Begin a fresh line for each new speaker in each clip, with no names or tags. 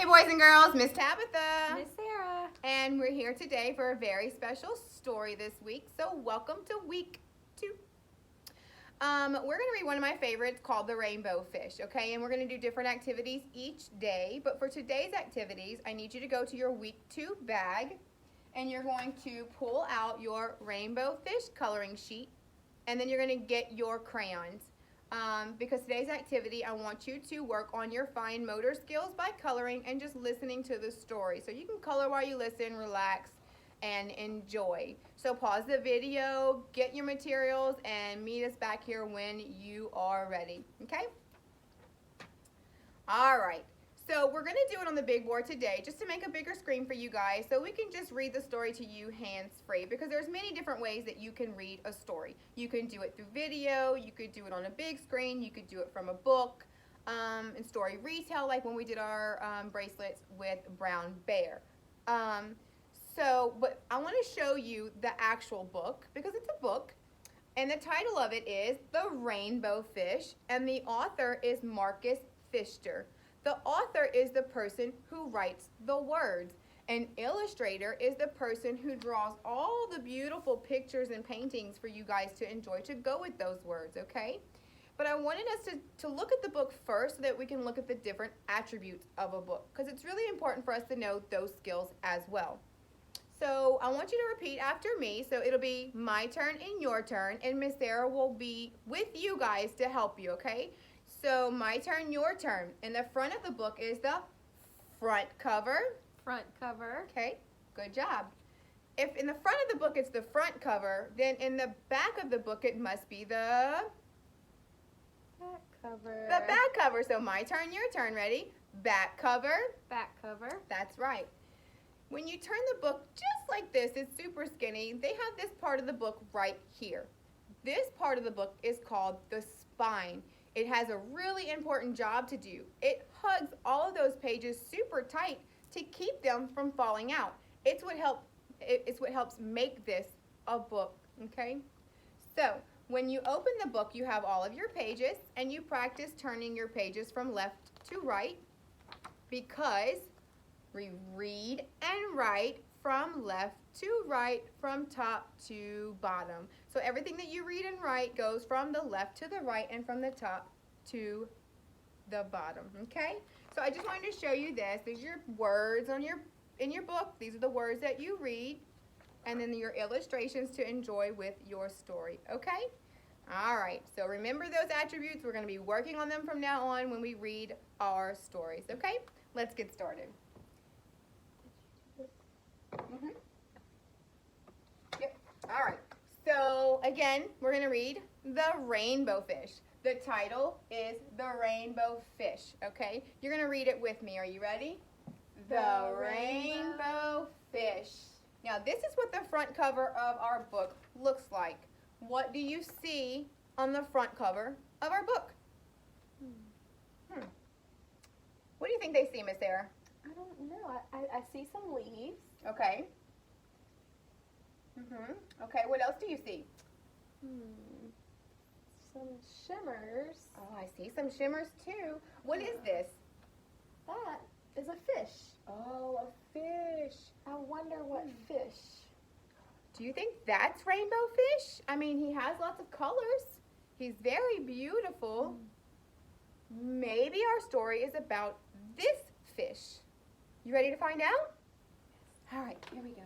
Hey boys and girls, Miss Tabitha.
Miss Sarah.
And we're here today for a very special story this week. So welcome to week 2. We're going to read one of my favorites called The Rainbow Fish, okay? And we're going to do different activities each day. But for today's activities, I need you to go to your week 2 bag and you're going to pull out your rainbow fish coloring sheet and then you're going to get your crayons. Because today's activity, I want you to work on your fine motor skills by coloring and just listening to the story. So you can color while you listen, relax, and enjoy. So pause the video, get your materials, and meet us back here when you are ready. Okay? All right. So we're going to do it on the big board today just to make a bigger screen for you guys so we can just read the story to you hands-free because there's many different ways that you can read a story. You can do it through video, you could do it on a big screen, you could do it from a book, and story retell like when we did our bracelets with Brown Bear. But I want to show you the actual book because it's a book and the title of it is The Rainbow Fish and the author is Marcus Pfister. The author is the person who writes the words. An illustrator is the person who draws all the beautiful pictures and paintings for you guys to enjoy to go with those words, okay? But I wanted us to look at the book first so that we can look at the different attributes of a book because it's really important for us to know those skills as well. So I want you to repeat after me. So it'll be my turn and your turn, and Miss Sarah will be with you guys to help you, okay? So my turn, your turn. In the front of the book is the front cover.
Front cover.
Okay, good job. If in the front of the book it's the front cover, then in the back of the book it must be the
back cover.
The back cover. So my turn, your turn. Ready? Back cover.
Back cover.
That's right. When you turn the book just like this, it's super skinny. They have this part of the book right here. This part of the book is called the spine. It has a really important job to do. It hugs all of those pages super tight to keep them from falling out. It's what helps make this a book, okay? So, when you open the book, you have all of your pages and you practice turning your pages from left to right because we read and write from left to right, from top to bottom. So everything that you read and write goes from the left to the right and from the top to the bottom, okay? So I just wanted to show you this. These are your words in your book. These are the words that you read, and then your illustrations to enjoy with your story, okay? All right, so remember those attributes. We're going to be working on them from now on when we read our stories, okay? Let's get started. Yep. All right. So again, we're going to read The Rainbow Fish. The title is The Rainbow Fish, okay? You're going to read it with me. Are you ready? The Rainbow Fish. Now, this is what the front cover of our book looks like. What do you see on the front cover of our book? What do you think they see, Miss Sarah?
I don't know. I see some leaves.
Okay. Okay, what else do you see?
Some shimmers.
Oh, I see some shimmers too. What is this?
That is a fish.
Oh, a fish.
I wonder what fish.
Do you think that's rainbow fish? I mean, he has lots of colors. He's very beautiful. Maybe our story is about this fish. You ready to find out? All right, here we go.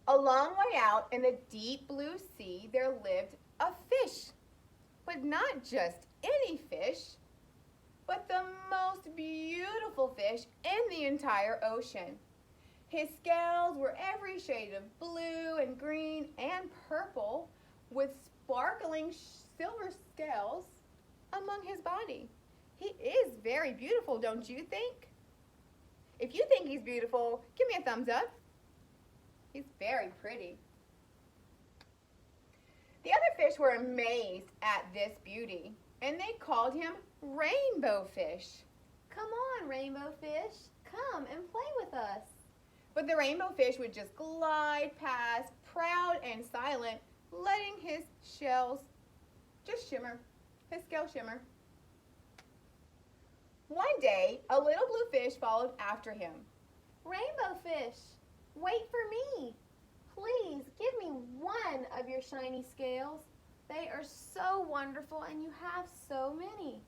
A long way out in the deep blue sea, there lived a fish. But not just any fish, but the most beautiful fish in the entire ocean. His scales were every shade of blue and green and purple with sparkling silver scales among his body. He is very beautiful, don't you think? If you think he's beautiful, give me a thumbs up. He's very pretty. The other fish were amazed at this beauty, and they called him Rainbow Fish.
Come on, Rainbow Fish. Come and play with us.
But the rainbow fish would just glide past, proud and silent, letting his shells just shimmer, his scales shimmer. One day, a little blue fish followed after him.
Rainbow fish, wait for me. Please give me one of your shiny scales. They are so wonderful and you have so many.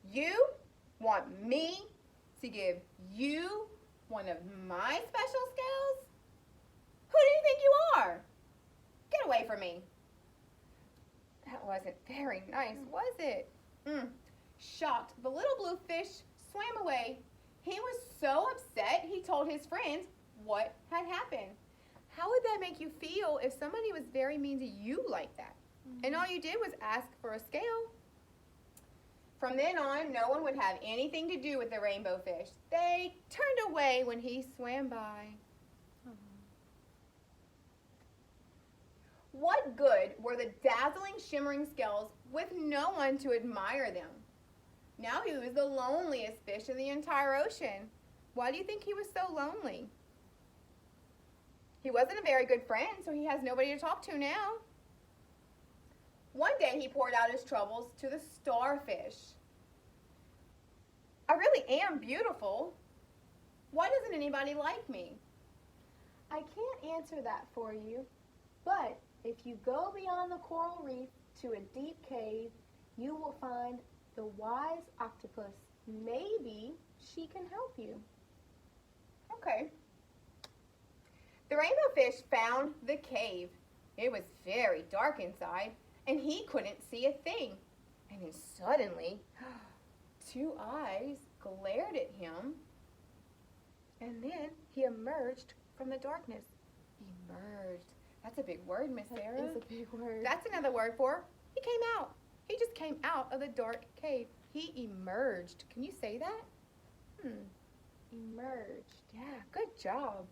You want me to give you one of my special scales? Who do you think you are? Get away from me. That wasn't very nice, was it? Shocked, the little blue fish swam away. He was so upset he told his friends what had happened. How would that make you feel if somebody was very mean to you like that? And all you did was ask for a scale? From then on, no one would have anything to do with the rainbow fish. They turned away when he swam by. What good were the dazzling, shimmering scales with no one to admire them? Now he was the loneliest fish in the entire ocean. Why do you think he was so lonely? He wasn't a very good friend, so he has nobody to talk to now. One day he poured out his troubles to the starfish. I really am beautiful. Why doesn't anybody like me?
I can't answer that for you, but if you go beyond the coral reef to a deep cave, you will find the wise octopus. Maybe she can help you.
Okay. The rainbow fish found the cave. It was very dark inside, and he couldn't see a thing. And then suddenly, two eyes glared at him. And then he emerged from the darkness. Emerged. That's a big word, Miss Sarah.
That is a big word.
That's another word for he came out. He just came out of the dark cave. He emerged. Can you say that?
Emerged.
Yeah, good job.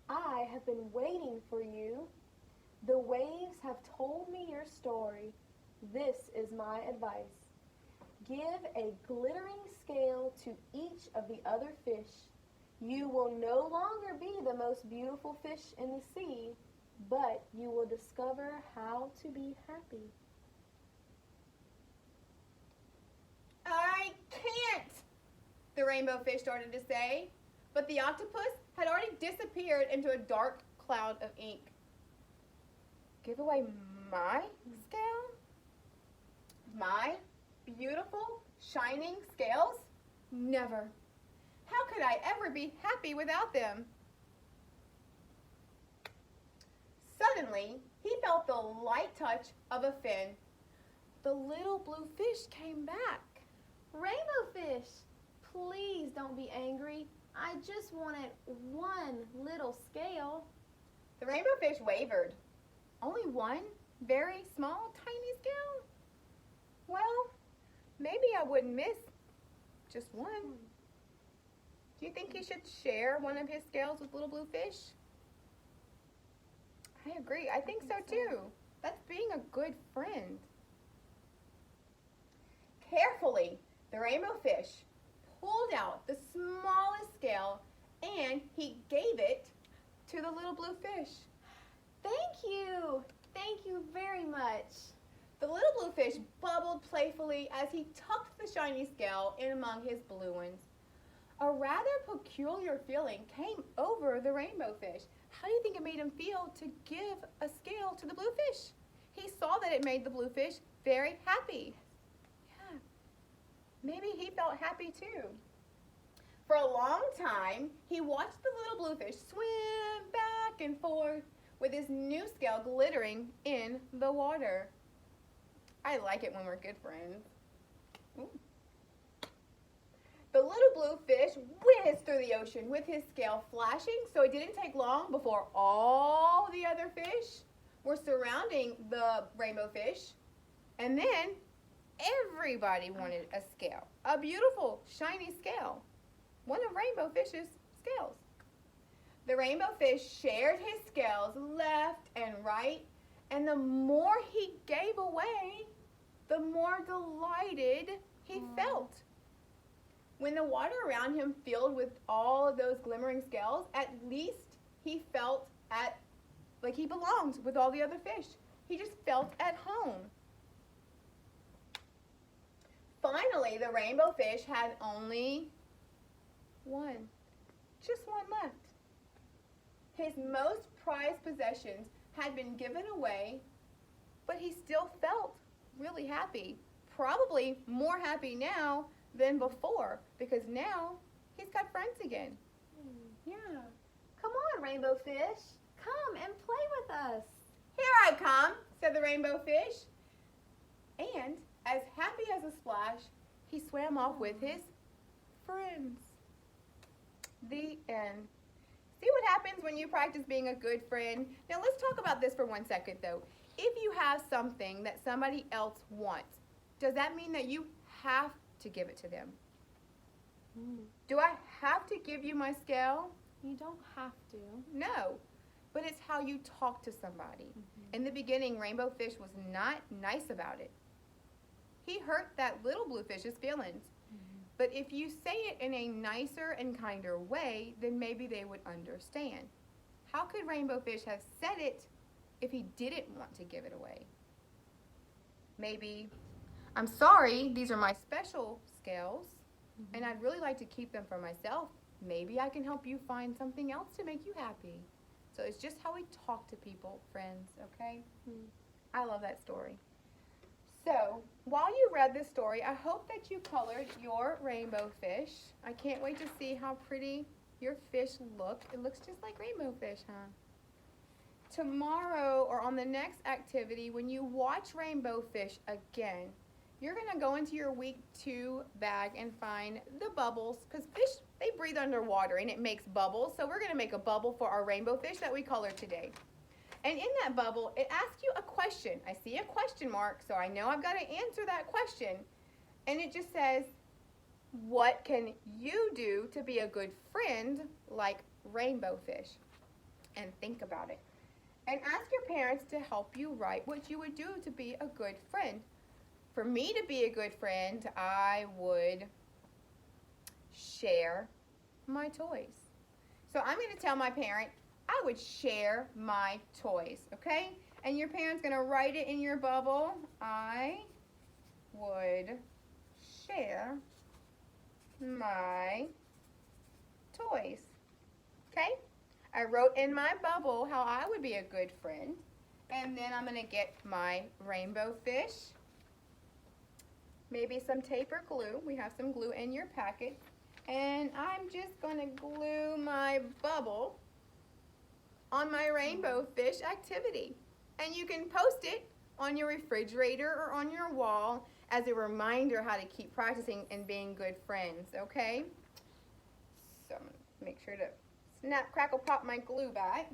I have been waiting for you. The waves have told me your story. This is my advice. Give a glittering scale to each of the other fish. You will no longer be the most beautiful fish in the sea, but you will discover how to be happy.
I can't, the rainbow fish started to say, but the octopus had already disappeared into a dark cloud of ink. Give away my scale? My beautiful, shining scales? Never. How could I ever be happy without them? Suddenly, he felt the light touch of a fin. The little blue fish came back.
Rainbow fish, please don't be angry. I just wanted one little scale.
The rainbow fish wavered. Only one very small, tiny scale? Well, maybe I wouldn't miss just one. Do you think he should share one of his scales with little blue fish? I agree. I think so too. That's being a good friend. Carefully, the rainbow fish pulled out the smallest scale and he gave it to the little blue fish.
Thank you. Thank you very much.
The little blue fish bubbled playfully as he tucked the shiny scale in among his blue ones. A rather peculiar feeling came over the rainbow fish. How do you think it made him feel to give a scale to the blue fish? He saw that it made the blue fish very happy. Yeah, maybe he felt happy too. For a long time, he watched the little blue fish swim back and forth with his new scale glittering in the water. I like it when we're good friends. Ooh. The little blue fish whizzed through the ocean with his scale flashing, so it didn't take long before all the other fish were surrounding the rainbow fish. And then everybody wanted a scale, a beautiful, shiny scale, one of Rainbow Fish's scales. The rainbow fish shared his scales left and right, and the more he gave away, the more delighted he felt. When the water around him filled with all of those glimmering scales, at least he felt like he belonged with all the other fish. He just felt at home. Finally, the rainbow fish had only just one left. His most prized possessions had been given away, but he still felt really happy. Probably more happy now than before, because now he's got friends again.
Yeah. Come on, rainbow fish. Come and play with us.
Here I come, said the rainbow fish. And as happy as a splash, he swam off with his friends. The end. See what happens when you practice being a good friend? Now let's talk about this for 1 second though. If you have something that somebody else wants, does that mean that you have to give it to them? Do I have to give you my scale?
You don't have to.
No, but it's how you talk to somebody. In the beginning, Rainbow Fish was not nice about it. He hurt that little blue fish's feelings. But if you say it in a nicer and kinder way, then maybe they would understand. How could Rainbow Fish have said it if he didn't want to give it away? Maybe, I'm sorry, these are my special scales, and I'd really like to keep them for myself. Maybe I can help you find something else to make you happy. So it's just how we talk to people, friends, okay? I love that story. So, while you read this story, I hope that you colored your rainbow fish. I can't wait to see how pretty your fish look. It looks just like rainbow fish, huh? Tomorrow, or on the next activity, when you watch Rainbow Fish again, you're going to go into your week 2 bag and find the bubbles, because fish, they breathe underwater and it makes bubbles. So we're going to make a bubble for our rainbow fish that we colored today. And in that bubble, it asks you a question. I see a question mark, so I know I've got to answer that question. And it just says, what can you do to be a good friend like Rainbow Fish? And think about it. And ask your parents to help you write what you would do to be a good friend. For me to be a good friend, I would share my toys. So I'm going to tell my parent, I would share my toys, okay? And your parent's going to write it in your bubble. I would share my toys, okay? I wrote in my bubble how I would be a good friend. And then I'm going to get my rainbow fish, maybe some tape or glue. We have some glue in your packet. And I'm just going to glue my bubble on my rainbow fish activity. And you can post it on your refrigerator or on your wall as a reminder how to keep practicing and being good friends, okay? So I'm going to make sure to snap, crackle, pop my glue back.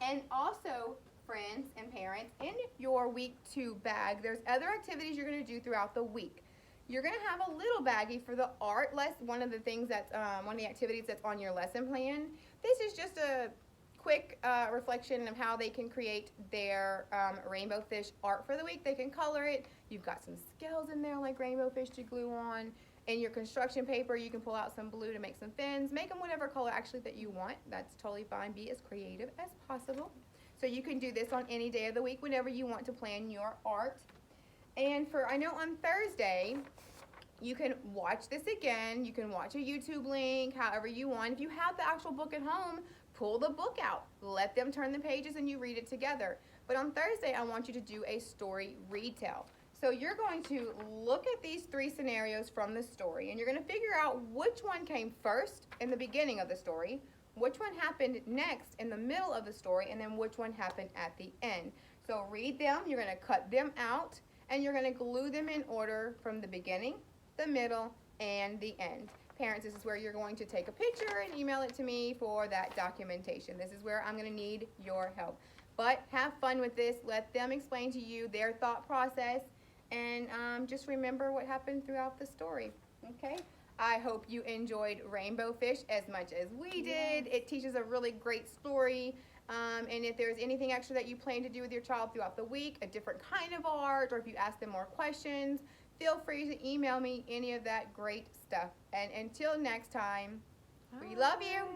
And also, friends and parents, in your week 2 bag, there's other activities you're going to do throughout the week. You're going to have a little baggie for the art lesson, one of the things that's, one of the activities that's on your lesson plan. This is just a quick reflection of how they can create their rainbow fish art for the week. They can color it. You've got some scales in there like rainbow fish to glue on. In your construction paper, you can pull out some blue to make some fins. Make them whatever color actually that you want. That's totally fine. Be as creative as possible. So you can do this on any day of the week whenever you want to plan your art. And I know on Thursday, you can watch this again. You can watch a YouTube link, however you want. If you have the actual book at home, pull the book out. Let them turn the pages and you read it together. But on Thursday, I want you to do a story retell. So you're going to look at these 3 scenarios from the story, and you're going to figure out which one came first in the beginning of the story, which one happened next in the middle of the story, and then which one happened at the end. So read them, you're going to cut them out, and you're going to glue them in order from the beginning, the middle, and the end. Parents, this is where you're going to take a picture and email it to me for that documentation. This is where I'm going to need your help. But have fun with this. Let them explain to you their thought process, and just remember what happened throughout the story, okay? I hope you enjoyed Rainbow Fish as much as we did. It teaches a really great story. And if there's anything extra that you plan to do with your child throughout the week, a different kind of art, or if you ask them more questions, feel free to email me any of that great stuff. And until next time, we love you.